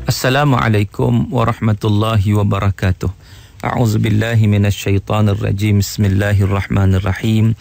Assalamualaikum warahmatullahi wabarakatuh. A'udzubillahi minasyaitonir rajim. Bismillahirrahmanirrahim.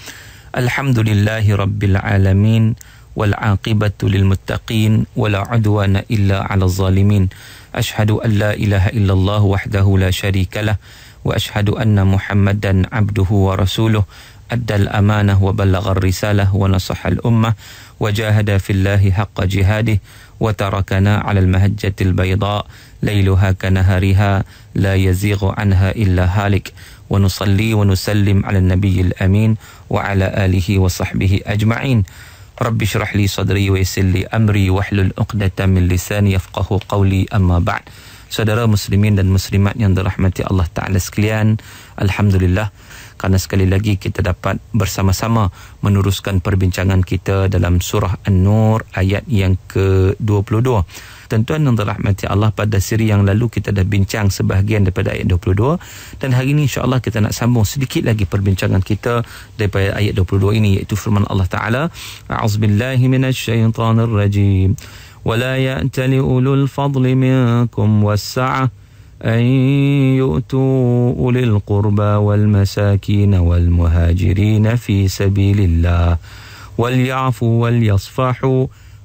Alhamdulillahi rabbil alamin wal 'aqibatu lil muttaqin wala 'udwana illa 'alal zalimin. Asyhadu an la ilaha illallah wahdahu la syarikalah wa asyhadu anna Muhammadan 'abduhu wa rasuluh. Addal amanah wa ballagha risalah wa nasahal ummah wa jahada fillahi haqqa jihadih wa tarakana 'alal mahajjatil bayda lailuha kanahariha la yazighu anha illa halik wa nusalli wa nusallim 'alan nabiyil amin wa 'ala alihi wa sahbihi ajma'in. Rabbi shrah li sadri wa yassir li amri wahlul 'uqdatam min lisani yafqahu qawli, amma ba'd. Saudara muslimin dan muslimat yang dirahmati Allah Ta'ala sekalian, alhamdulillah kerana sekali lagi kita dapat bersama-sama meneruskan perbincangan kita dalam surah An-Nur ayat yang ke-22. Tuan-tuan yang dirahmati Allah, pada siri yang lalu kita dah bincang sebahagian daripada ayat 22 dan hari ini insya-Allah kita nak sambung sedikit lagi perbincangan kita daripada ayat 22 ini, iaitu firman Allah Ta'ala, a'udzubillahi minasyaitonir rajim. ولا يأتل أولو الفضل منكم والسعة أن يؤتوا أولي القربى والمساكين والمهاجرين في سبيل الله وليعفوا وليصفحوا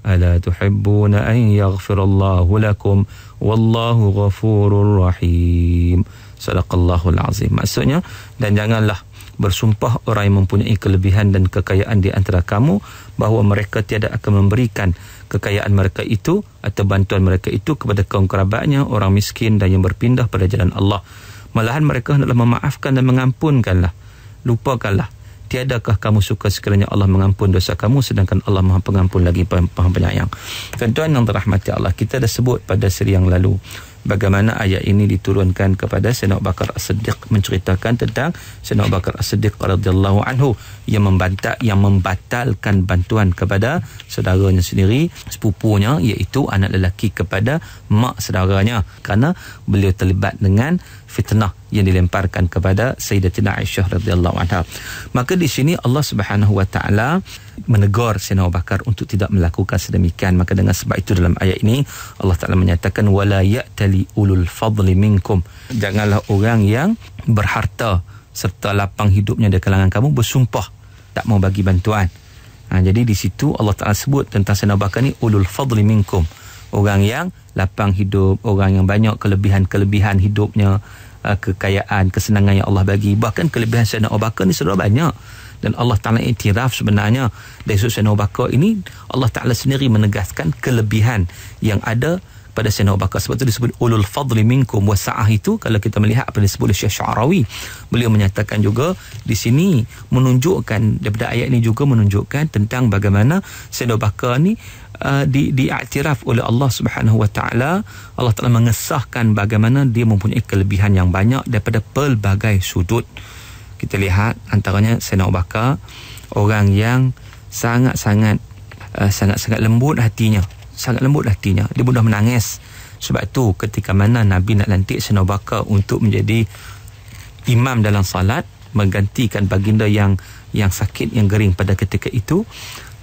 ألا تحبون أن يغفر الله لكم والله غفور رحيم. Sadaqallahul azim. Maksudnya, dan janganlah bersumpah orang yang mempunyai kelebihan dan kekayaan di antara kamu bahawa mereka tiada akan memberikan kekayaan mereka itu atau bantuan mereka itu kepada kaum kerabatnya, orang miskin dan yang berpindah pada jalan Allah. Malahan mereka hendaklah memaafkan dan mengampunkanlah. Lupakanlah, tiadakah kamu suka sekiranya Allah mengampun dosa kamu, sedangkan Allah Maha Pengampun lagi Maha Penyayang. Tuan-tuan yang dirahmati Allah, kita dah sebut pada seri yang lalu bagaimana ayat ini diturunkan kepada Sayyidina Abu Bakar As-Siddiq, menceritakan tentang Sayyidina Abu Bakar As-Siddiq radhiyallahu anhu yang membatalkan bantuan kepada saudaranya sendiri, sepupunya, iaitu anak lelaki kepada mak saudaranya, kerana beliau terlibat dengan fitnah yang dilemparkan kepada Sayyidatina Aisyah radhiyallahu anha. Maka di sini Allah Subhanahu wa taala menegur Sayyidina Abu Bakar untuk tidak melakukan sedemikian. Maka dengan sebab itu dalam ayat ini Allah Taala menyatakan wala ya'tali ulul fadli minkum. Janganlah orang yang berharta serta lapang hidupnya di kalangan kamu bersumpah tak mau bagi bantuan. Jadi di situ Allah Taala sebut tentang Sayyidina Abu Bakar ni ulul fadli minkum. Orang yang lapang hidup, orang yang banyak kelebihan hidupnya, kekayaan, kesenangan yang Allah bagi. Bahkan kelebihan Sayyidina Abu Bakar ni sudah banyak. Dan Allah Ta'ala iktiraf sebenarnya dari Sayyidina Abu Bakar ini, Allah Ta'ala sendiri menegaskan kelebihan yang ada pada Sayyidina Abu Bakar. Sebab itu disebut ulul fadli minkum wa sa'ah. Itu kalau kita melihat apa disebut oleh Syekh Sya'rawi, beliau menyatakan juga di sini menunjukkan, daripada ayat ini juga menunjukkan tentang bagaimana Sayyidina Abu Bakar ni diiktiraf oleh Allah Subhanahu wa taala. Allah Taala mengesahkan bagaimana dia mempunyai kelebihan yang banyak daripada pelbagai sudut. Kita lihat antaranya Sayyidina Abu Bakar, orang yang sangat-sangat lembut hatinya, dia mudah menangis. Sebab tu ketika mana Nabi nak lantik Sayyidina Abu Bakar untuk menjadi imam dalam salat, menggantikan baginda yang sakit, yang gering pada ketika itu,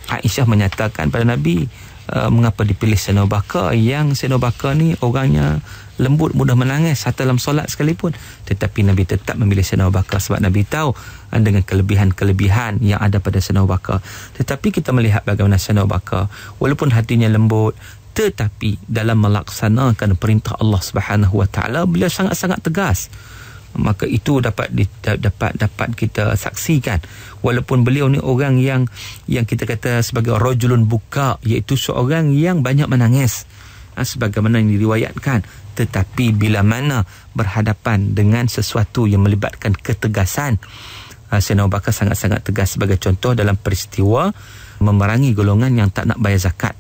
Aisyah menyatakan pada Nabi, mengapa dipilih Sayyidina Abu Bakar, yang Sayyidina Abu Bakar ni orangnya lembut, mudah menangis hatta dalam solat sekalipun. Tetapi Nabi tetap memilih Sayyidina Abu Bakar sebab Nabi tahu dengan kelebihan-kelebihan yang ada pada Sayyidina Abu Bakar. Tetapi kita melihat bagaimana Sayyidina Abu Bakar walaupun hatinya lembut, tetapi dalam melaksanakan perintah Allah Subhanahu wa taala beliau sangat-sangat tegas. Maka itu dapat kita saksikan, walaupun beliau ni orang yang kita kata sebagai rajulun buka, iaitu seorang yang banyak menangis sebagaimana yang diriwayatkan, tetapi bila mana berhadapan dengan sesuatu yang melibatkan ketegasan, Sayyidina Abu Bakar sangat-sangat tegas. Sebagai contoh dalam peristiwa memerangi golongan yang tak nak bayar zakat,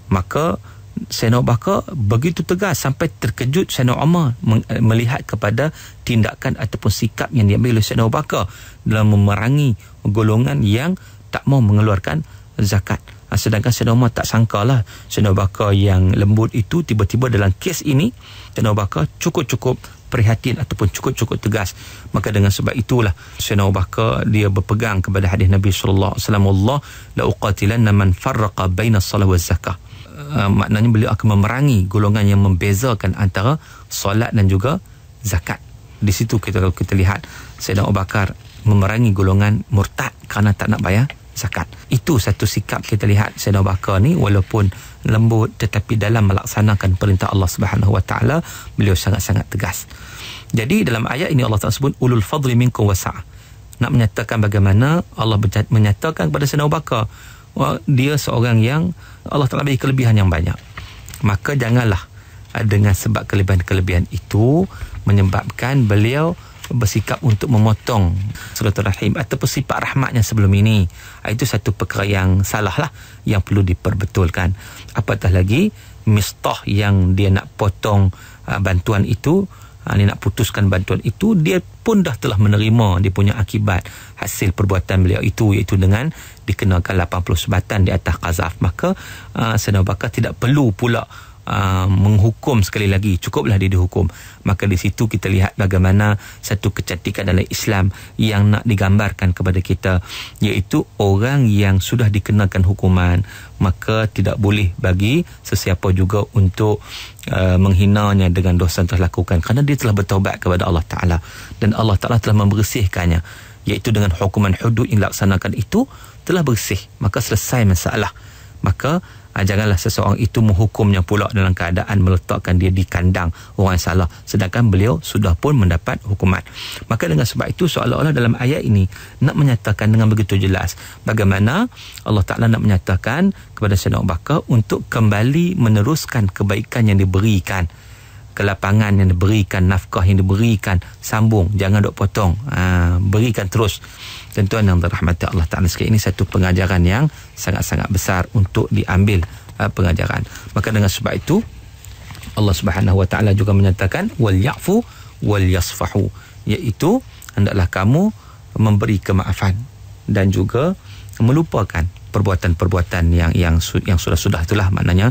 maka Sayyidina Abu Bakar begitu tegas sampai terkejut Sayyidina Umar melihat kepada tindakan ataupun sikap yang diambil oleh Sayyidina Abu Bakar dalam memerangi golongan yang tak mau mengeluarkan zakat. Sedangkan Sayyidina Umar tak sangkalah Sayyidina Abu Bakar yang lembut itu tiba-tiba dalam kes ini Sayyidina Abu Bakar cukup prihatin ataupun cukup tegas. Maka dengan sebab itulah Sayyidina Abu Bakar dia berpegang kepada hadis Nabi sallallahu alaihi wasallam, Allah la uqatilanna man farraqa baina as-salah waz zakah. maknanya beliau akan memerangi golongan yang membezakan antara solat dan juga zakat. Di situ kita lihat Sayyidina Abu Bakar memerangi golongan murtad kerana tak nak bayar zakat. Itu satu sikap kita lihat Sayyidina Abu Bakar ni, walaupun lembut tetapi dalam melaksanakan perintah Allah Subhanahu Wa Taala beliau sangat-sangat tegas. Jadi dalam ayat ini Allah Ta'ala sebut ulul fadli minkum wasa'ah, nak menyatakan bagaimana Allah menyatakan kepada Sayyidina Abu Bakar dia seorang yang Allah Ta'ala bagi kelebihan yang banyak. Maka janganlah dengan sebab kelebihan-kelebihan itu menyebabkan beliau bersikap untuk memotong silaturahim ataupun sifat rahmatnya sebelum ini. Itu satu perkara yang salah lah, yang perlu diperbetulkan. Apatah lagi Mistah yang dia nak potong bantuan itu, dia nak putuskan bantuan itu, dia pun dah telah menerima dia punya akibat hasil perbuatan beliau itu, iaitu dengan dikenakan 80 sebatan di atas qazaf. Maka Sayyidina Abu Bakar tidak perlu pula menghukum sekali lagi, cukuplah dia dihukum. Maka di situ kita lihat bagaimana satu kecantikan dalam Islam yang nak digambarkan kepada kita, iaitu orang yang sudah dikenakan hukuman, maka tidak boleh bagi sesiapa juga untuk menghinanya dengan dosa yang telah lakukan, kerana dia telah bertaubat kepada Allah Ta'ala dan Allah Ta'ala telah membersihkannya, iaitu dengan hukuman hudud yang dilaksanakan itu telah bersih, maka selesai masalah. Maka janganlah seseorang itu menghukumnya pula dalam keadaan meletakkan dia di kandang orang yang salah, sedangkan beliau sudah pun mendapat hukuman. Maka dengan sebab itu seolah-olah dalam ayat ini nak menyatakan dengan begitu jelas bagaimana Allah Ta'ala nak menyatakan kepada Sayyidina Abu Bakar untuk kembali meneruskan kebaikan yang diberikan, kelapangan yang diberikan, nafkah yang diberikan, sambung, jangan dok potong, berikan terus. Tuan-tuan yang dirahmati Allah Ta'ala sekalian, ini satu pengajaran yang sangat-sangat besar untuk diambil pengajaran. Maka dengan sebab itu Allah Subhanahu Wa Ta'ala juga menyatakan wal ya'fu wal yasfahu, iaitu hendaklah kamu memberi kemaafan dan juga melupakan perbuatan-perbuatan yang sudah-sudah itulah, maknanya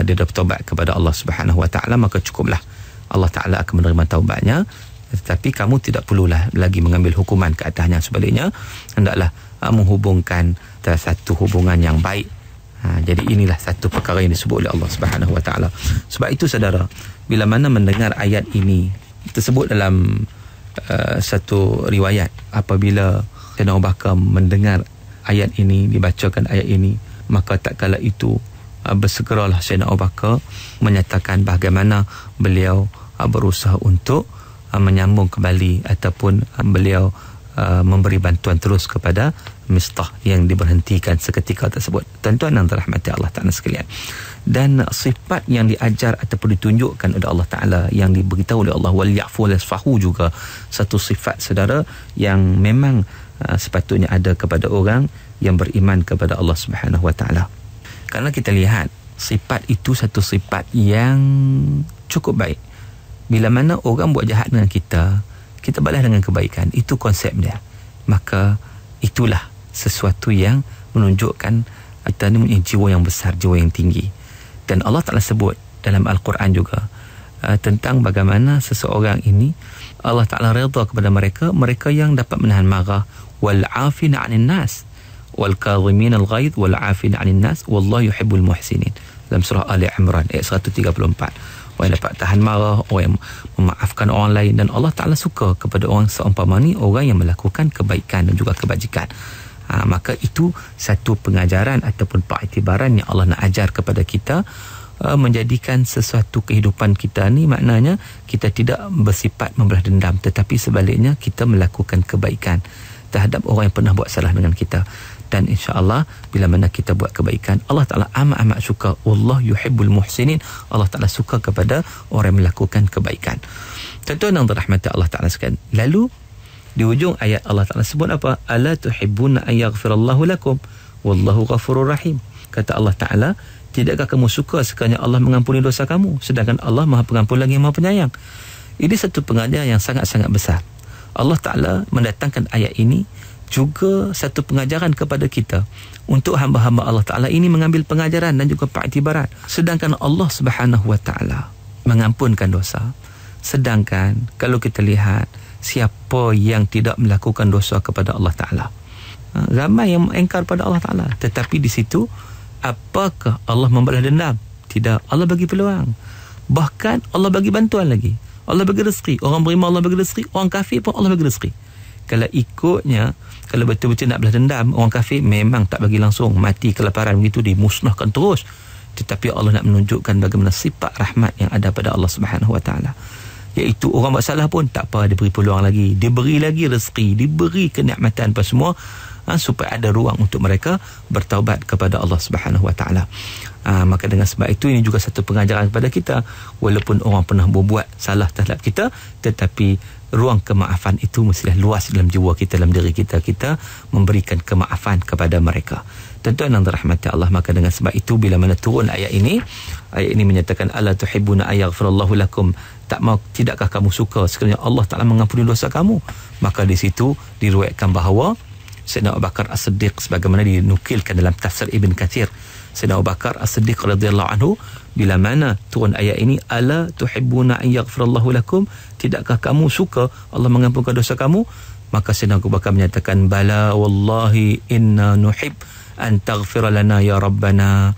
dia dah bertaubat kepada Allah Subhanahu Wa Ta'ala, maka cukuplah Allah Ta'ala akan menerima taubatnya. Tetapi kamu tidak perlulah lagi mengambil hukuman ke atasnya. Sebaliknya hendaklah menghubungkan satu hubungan yang baik. Jadi inilah satu perkara yang disebut oleh Allah Subhanahu Wa Ta'ala. Sebab itu saudara, bila mana mendengar ayat ini tersebut dalam satu riwayat, apabila Sayyidina Abu Bakar mendengar ayat ini, dibacakan ayat ini, maka tak kala itu bersegeralah Sayyidina Abu Bakar menyatakan bagaimana beliau berusaha untuk menyambung kembali ataupun beliau memberi bantuan terus kepada Mistah yang diberhentikan seketika tersebut. Tuan-tuan yang dirahmati Allah Ta'ala sekalian, dan sifat yang diajar ataupun ditunjukkan oleh Allah Ta'ala, yang diberitahu oleh Allah wal ya'fu wal yasfahu, juga satu sifat saudara yang memang sepatutnya ada kepada orang yang beriman kepada Allah Subhanahu Wa Ta'ala. Kerana kita lihat sifat itu satu sifat yang cukup baik. Bila mana orang buat jahat dengan kita, kita balas dengan kebaikan. Itu konsep dia. Maka itulah sesuatu yang menunjukkan kita ni punya jiwa yang besar, jiwa yang tinggi. Dan Allah Ta'ala sebut dalam Al-Quran juga tentang bagaimana seseorang ini Allah Ta'ala redha kepada mereka yang dapat menahan marah, wal 'afina 'anil nas wal kadhimin al-ghaidh wal 'afina 'anil nas wallahu yuhibbul muhsinin, dalam surah Ali Imran ayat 134. Orang yang dapat tahan marah, orang yang memaafkan orang lain, dan Allah Ta'ala suka kepada orang seumpama ni, orang yang melakukan kebaikan dan juga kebajikan. Maka itu satu pengajaran ataupun pengiktibaran yang Allah nak ajar kepada kita, menjadikan sesuatu kehidupan kita ni, maknanya kita tidak bersifat membalas dendam, tetapi sebaliknya kita melakukan kebaikan terhadap orang yang pernah buat salah dengan kita. Dan insya-Allah bila mana kita buat kebaikan, Allah Ta'ala amat-amat suka. Wallahu yuhibbul muhsinin, Allah Ta'ala suka kepada orang yang melakukan kebaikan. Tuan-tuan yang dirahmati Allah Ta'ala sekalian, lalu di ujung ayat Allah Ta'ala sebut apa? Ala tuhibbuna an yaghfirallahu lakum wallahu ghafurur rahim. Kata Allah Ta'ala, tidakkah kamu suka sekiranya Allah mengampuni dosa kamu, sedangkan Allah Maha Pengampun lagi Maha Penyayang. Ini satu pengajaran yang sangat-sangat besar. Allah Ta'ala mendatangkan ayat ini juga satu pengajaran kepada kita untuk hamba-hamba Allah Ta'ala ini mengambil pengajaran dan juga pengiktibaran. Sedangkan Allah Subhanahu Wa Ta'ala mengampunkan dosa, sedangkan kalau kita lihat siapa yang tidak melakukan dosa kepada Allah Ta'ala, ramai yang mengingkar pada Allah Ta'ala. Tetapi di situ apakah Allah membalas dendam? Tidak, Allah bagi peluang. Bahkan Allah bagi bantuan lagi. Allah bagi rezeki. Orang beriman Allah bagi rezeki, orang kafir pun Allah bagi rezeki. Kalau ikutnya, kalau betul-betul nak belas dendam, orang kafir memang tak bagi langsung, mati kelaparan begitu, dimusnahkan terus. Tetapi Allah nak menunjukkan bagaimana sifat rahmat yang ada pada Allah Subhanahu Wa Taala, iaitu orang buat salah pun tak apa, diberi peluang lagi, diberi lagi rezeki, diberi kenikmatan apa semua, supaya ada ruang untuk mereka bertaubat kepada Allah Subhanahu Wa Taala. Maka dengan sebab itu, ini juga satu pengajaran kepada kita, walaupun orang pernah berbuat salah terhadap kita, tetapi ruang kemaafan itu mestilah luas dalam jiwa kita, dalam diri kita. Kita memberikan kemaafan kepada mereka. Tuan-tuan yang dirahmati Allah, maka dengan sebab itu bila mana turun ayat ini menyatakan ala tuhibbuna ayaghfirallahu lakum, tidakkah kamu suka sekiranya Allah Taala mengampuni dosa kamu? Maka di situ diriwayatkan bahawa Sayyidina Abu Bakar As-Siddiq, sebagaimana dinukilkan dalam tafsir Ibn Katsir, Sayyidina Abu Bakar As-Siddiq radhiyallahu anhu, bila mana turun ayat ini, ala tuhibbuna ayaghfirallahu lakum, tidakkah kamu suka Allah mengampunkan dosa kamu? Maka Sayyidina Abu Bakar menyatakan, bala wallahi inna nuhib an taghfir lana ya rabbana.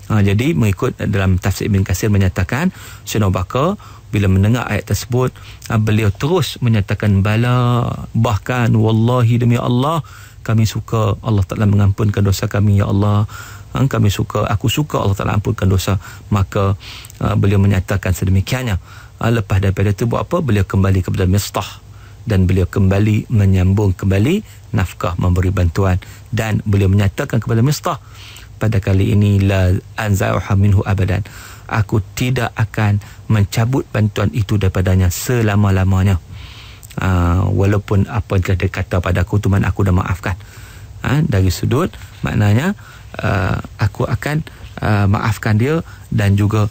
Jadi mengikut dalam tafsir Ibn Katsir menyatakan, Sayyidina Abu Bakar bila mendengar ayat tersebut, beliau terus menyatakan, bala, bahkan wallahi demi Allah, kami suka Allah Ta'ala mengampunkan dosa kami ya Allah. Aku suka Allah Ta'ala ampunkan dosa. Maka beliau menyatakan sedemikiannya. Lepas daripada itu buat apa? Beliau kembali kepada Mistah, dan beliau kembali menyambung kembali nafkah, memberi bantuan, dan beliau menyatakan kepada Mistah, pada kali ini la anza'uha minhu abadan, aku tidak akan mencabut bantuan itu daripadanya selama-lamanya. Walaupun apa yang dia kata pada aku tu, aku dah maafkan. Dari sudut maknanya aku akan maafkan dia, dan juga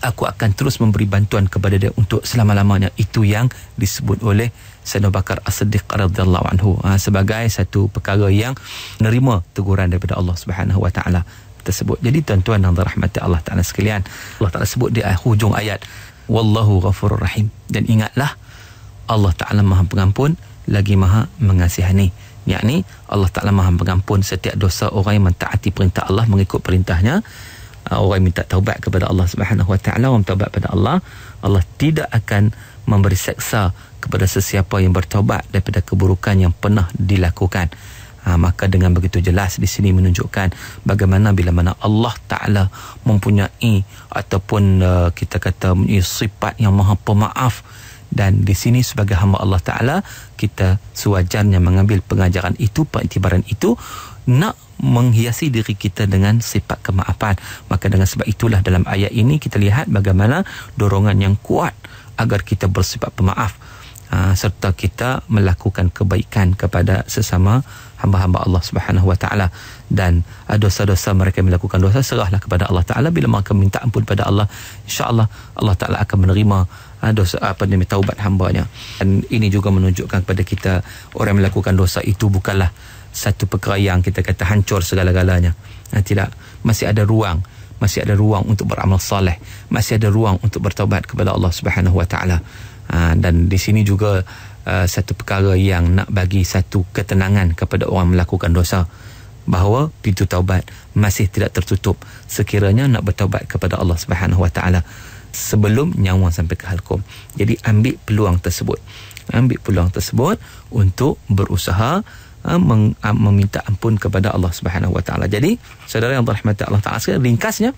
aku akan terus memberi bantuan kepada dia untuk selama-lamanya. Itu yang disebut oleh Sayyidina Bakar As-Siddiq radhiyallahu anhu sebagai satu perkara yang menerima teguran daripada Allah Subhanahu Wa Taala tersebut. Jadi tuan-tuan yang dirahmati Allah Taala sekalian, Allah Taala sebut di hujung ayat, wallahu ghafurur rahim, dan ingatlah Allah Ta'ala Maha Pengampun lagi Maha Mengasihani. Yakni Allah Ta'ala Maha Pengampun setiap dosa orang yang mentaati perintah Allah, mengikut perintahnya. Orang yang minta taubat kepada Allah Subhanahu Wa Ta'ala, orang taubat kepada Allah, Allah tidak akan memberi seksa kepada sesiapa yang bertaubat daripada keburukan yang pernah dilakukan. Maka dengan begitu jelas di sini menunjukkan bagaimana bila mana Allah Ta'ala mempunyai ataupun kita kata mempunyai sifat yang Maha Pemaaf. Dan di sini sebagai hamba Allah Ta'ala, kita sewajarnya mengambil pengajaran itu, pengiktibaran itu, nak menghiasi diri kita dengan sifat kemaafan. Maka dengan sebab itulah dalam ayat ini kita lihat bagaimana dorongan yang kuat agar kita bersifat pemaaf, serta kita melakukan kebaikan kepada sesama hamba-hamba Allah Subhanahu Wa Ta'ala. Dan dosa-dosa mereka melakukan dosa, serahlah kepada Allah Ta'ala. Bila mereka minta ampun pada Allah, insya-Allah Allah Ta'ala akan menerima dosa taubat hambanya. Dan ini juga menunjukkan kepada kita, orang melakukan dosa itu bukanlah satu perkara yang kita kata hancur segala-galanya. Tidak, masih ada ruang untuk beramal soleh, masih ada ruang untuk bertaubat kepada Allah Subhanahu Wa Ta'ala. Dan di sini juga satu perkara yang nak bagi satu ketenangan kepada orang melakukan dosa, bahawa pintu taubat masih tidak tertutup sekiranya nak bertaubat kepada Allah Subhanahu Wa Ta'ala sebelum nyawa sampai ke halkum. Jadi ambil peluang tersebut untuk berusaha meminta ampun kepada Allah Subhanahu Wa Ta'ala. Jadi saudara yang dirahmati Allah Ta'ala sekalian, ringkasnya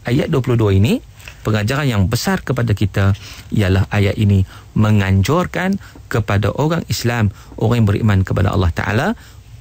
ayat 22 ini, pengajaran yang besar kepada kita ialah ayat ini menganjurkan kepada orang Islam, orang yang beriman kepada Allah Ta'ala,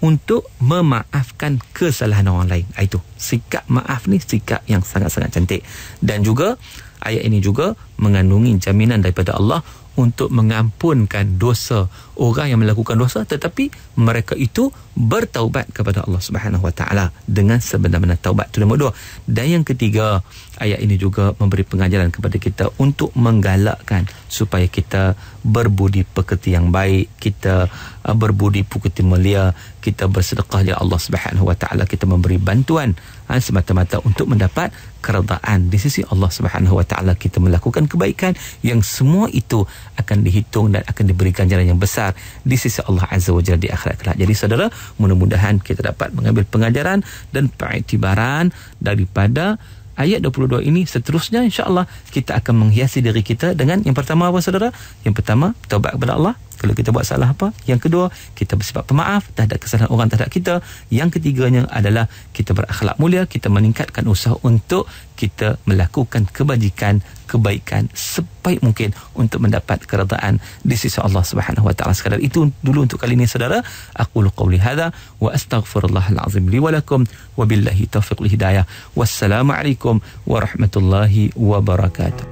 untuk memaafkan kesalahan orang lain. Itu sikap maaf ni sikap yang sangat-sangat cantik. Dan juga ayat ini juga mengandungi jaminan daripada Allah untuk mengampunkan dosa orang yang melakukan dosa, tetapi mereka itu bertaubat kepada Allah Subhanahu Wa Ta'ala dengan sebenar-benar taubat. Itu nombor 2. Dan yang ketiga, ayat ini juga memberi pengajaran kepada kita untuk menggalakkan supaya kita berbudi pekerti yang baik, kita berbudi pekerti mulia, kita bersedekah ya Allah Subhanahu Wa Ta'ala, kita memberi bantuan semata-mata untuk mendapat keredaan di sisi Allah Subhanahu Wa Ta'ala. Kita melakukan kebaikan yang semua itu akan dihitung dan akan diberi ganjaran yang besar di sisi Allah Azza wa Jalla di akhirat kelak. Jadi saudara, mudah-mudahan kita dapat mengambil pengajaran dan pengiktibaran daripada ayat 22 ini seterusnya insya-Allah kita akan menghiasi diri kita dengan yang pertama apa saudara? Yang pertama, taubat kepada Allah kalau kita buat salah apa. Yang kedua, kita bersifat pemaaf terhadap kesalahan orang terhadap kita. Yang ketiganya adalah kita berakhlak mulia, kita meningkatkan usaha untuk kita melakukan kebaikan sebaik mungkin untuk mendapat keredaan di sisi Allah Subhanahu wa taala. Sekadar itu dulu untuk kali ini saudara. Aqulu qauli hadza wa astaghfirullahal azim li wa lakum wa billahi taufiq wal hidayah. Wassalamualaikum warahmatullahi wabarakatuh.